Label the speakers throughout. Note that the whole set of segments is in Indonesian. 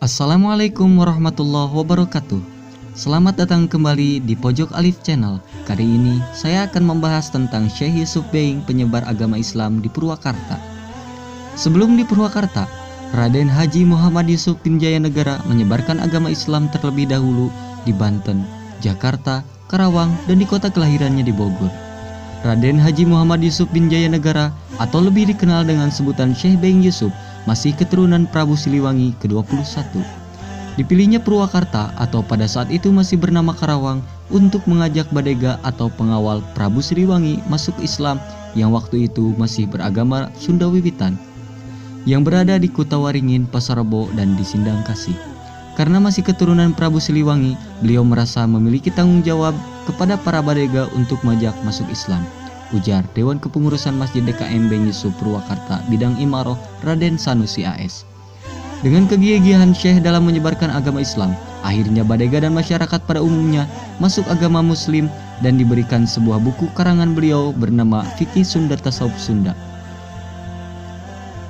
Speaker 1: Assalamualaikum warahmatullahi wabarakatuh. Selamat datang kembali di Pojok Alif Channel. Kali ini saya akan membahas tentang Syekh Yusuf Being, penyebar agama Islam di Purwakarta. Sebelum di Purwakarta, Raden Haji Muhammad Yusuf bin Jayanegara menyebarkan agama Islam terlebih dahulu di Banten, Jakarta, Karawang, dan di kota kelahirannya di Bogor. Raden Haji Muhammad Yusuf bin Jayanegara atau lebih dikenal dengan sebutan Syekh Being Yusuf masih keturunan Prabu Siliwangi ke-21. Dipilihnya Purwakarta atau pada saat itu masih bernama Karawang untuk mengajak Badega atau pengawal Prabu Siliwangi masuk Islam yang waktu itu masih beragama Sunda Wiwitan, yang berada di Kutawaringin, Pasarebo, dan di Sindang Kasih. Karena masih keturunan Prabu Siliwangi, beliau merasa memiliki tanggung jawab kepada para Badega untuk mengajak masuk Islam, ujar Dewan Kepengurusan Masjid DKM Being Yusuf Purwakarta Bidang Imaroh Raden Sanusi AS. Dengan kegigihan Syekh dalam menyebarkan agama Islam, akhirnya Badega dan masyarakat pada umumnya masuk agama Muslim dan diberikan sebuah buku karangan beliau bernama Fikih Sunda Tasawuf Sunda.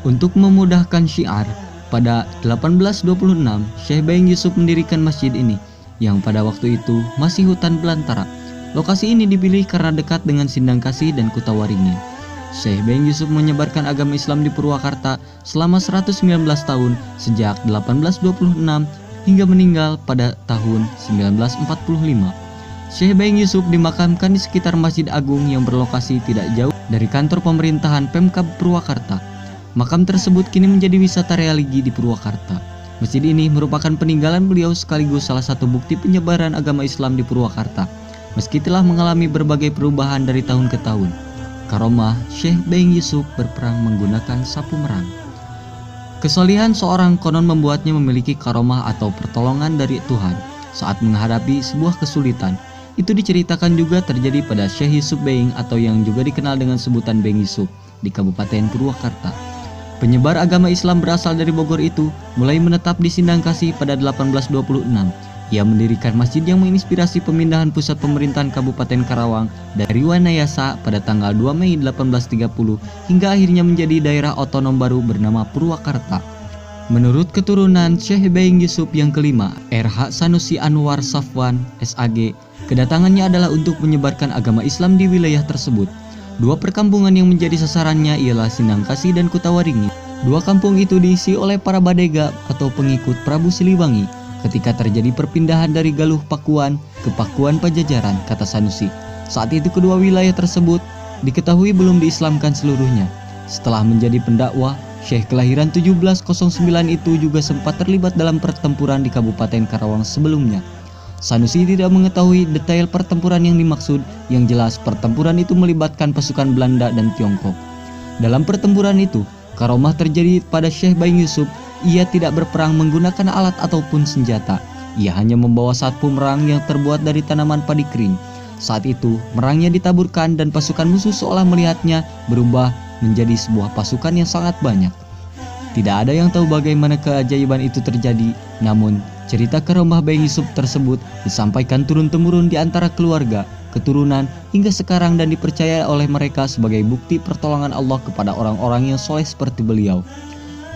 Speaker 1: Untuk memudahkan syiar, pada 1826 Syekh Being Yusuf mendirikan masjid ini yang pada waktu itu masih hutan belantara. Lokasi ini dipilih karena dekat dengan Sindang Kasih dan Kutawaringin. Syekh Being Yusuf menyebarkan agama Islam di Purwakarta selama 119 tahun sejak 1826 hingga meninggal pada tahun 1945. Syekh Being Yusuf dimakamkan di sekitar Masjid Agung yang berlokasi tidak jauh dari kantor pemerintahan Pemkab Purwakarta. Makam tersebut kini menjadi wisata religi di Purwakarta. Masjid ini merupakan peninggalan beliau sekaligus salah satu bukti penyebaran agama Islam di Purwakarta. Meski telah mengalami berbagai perubahan dari tahun ke tahun, karomah Syekh Being Yusuf berperang menggunakan sapu merang. Kesalihan seorang konon membuatnya memiliki karomah atau pertolongan dari Tuhan saat menghadapi sebuah kesulitan. Itu diceritakan juga terjadi pada Syekh Yusuf Being atau yang juga dikenal dengan sebutan Being Yusuf di Kabupaten Purwakarta. Penyebar agama Islam berasal dari Bogor itu mulai menetap di Sindang Kasih pada 1826. Ia mendirikan masjid yang menginspirasi pemindahan pusat pemerintahan Kabupaten Karawang dari Wanayasa pada tanggal 2 Mei 1830 hingga akhirnya menjadi daerah otonom baru bernama Purwakarta. Menurut keturunan Syekh Being Yusuf yang kelima, R.H. Sanusi Anwar Safwan, SAG, kedatangannya adalah untuk menyebarkan agama Islam di wilayah tersebut. Dua perkampungan yang menjadi sasarannya ialah Sindang Kasih dan Kutawaringin. Dua kampung itu diisi oleh para Badega atau pengikut Prabu Siliwangi ketika terjadi perpindahan dari Galuh Pakuan ke Pakuan Pajajaran, kata Sanusi. Saat itu kedua wilayah tersebut diketahui belum diislamkan seluruhnya. Setelah menjadi pendakwah, Syekh kelahiran 1709 itu juga sempat terlibat dalam pertempuran di Kabupaten Karawang sebelumnya. Sanusi tidak mengetahui detail pertempuran yang dimaksud, yang jelas pertempuran itu melibatkan pasukan Belanda dan Tiongkok. Dalam pertempuran itu, karomah terjadi pada Syekh Being Yusuf. Ia tidak berperang menggunakan alat ataupun senjata. Ia hanya membawa sapu merang yang terbuat dari tanaman padi kering. Saat itu, merangnya ditaburkan dan pasukan musuh seolah melihatnya berubah menjadi sebuah pasukan yang sangat banyak. Tidak ada yang tahu bagaimana keajaiban itu terjadi, namun cerita karomah Being Yusuf tersebut disampaikan turun-temurun di antara keluarga, keturunan, hingga sekarang dan dipercaya oleh mereka sebagai bukti pertolongan Allah kepada orang-orang yang soleh seperti beliau.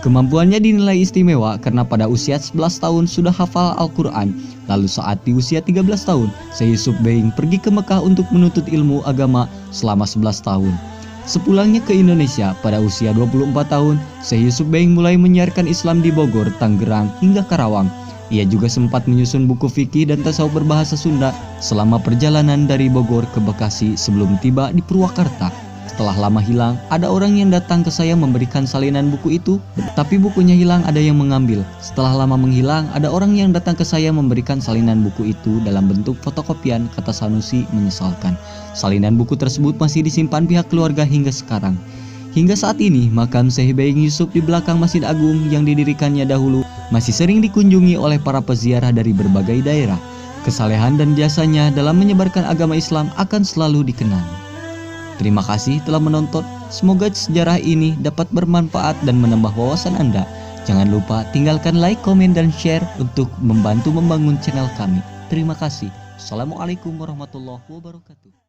Speaker 1: Kemampuannya dinilai istimewa karena pada usia 11 tahun sudah hafal Al-Quran. Lalu saat di usia 13 tahun, Syekh Yusuf Being pergi ke Mekah untuk menuntut ilmu agama selama 11 tahun. Sepulangnya ke Indonesia pada usia 24 tahun, Syekh Yusuf Being mulai menyiarkan Islam di Bogor, Tangerang, hingga Karawang. Ia juga sempat menyusun buku fikih dan tasawuf berbahasa Sunda selama perjalanan dari Bogor ke Bekasi sebelum tiba di Purwakarta. Setelah lama hilang, ada orang yang datang ke saya memberikan salinan buku itu, tapi bukunya hilang, ada yang mengambil. Setelah lama menghilang, ada orang yang datang ke saya memberikan salinan buku itu dalam bentuk fotokopian, kata Sanusi menyesalkan. Salinan buku tersebut masih disimpan pihak keluarga hingga sekarang. Hingga saat ini, makam Syekh Being Yusuf di belakang Masjid Agung yang didirikannya dahulu masih sering dikunjungi oleh para peziarah dari berbagai daerah. Kesalehan dan jasanya dalam menyebarkan agama Islam akan selalu dikenang. Terima kasih telah menonton. Semoga sejarah ini dapat bermanfaat dan menambah wawasan Anda. Jangan lupa tinggalkan like, komen, dan share untuk membantu membangun channel kami. Terima kasih. Assalamualaikum warahmatullahi wabarakatuh.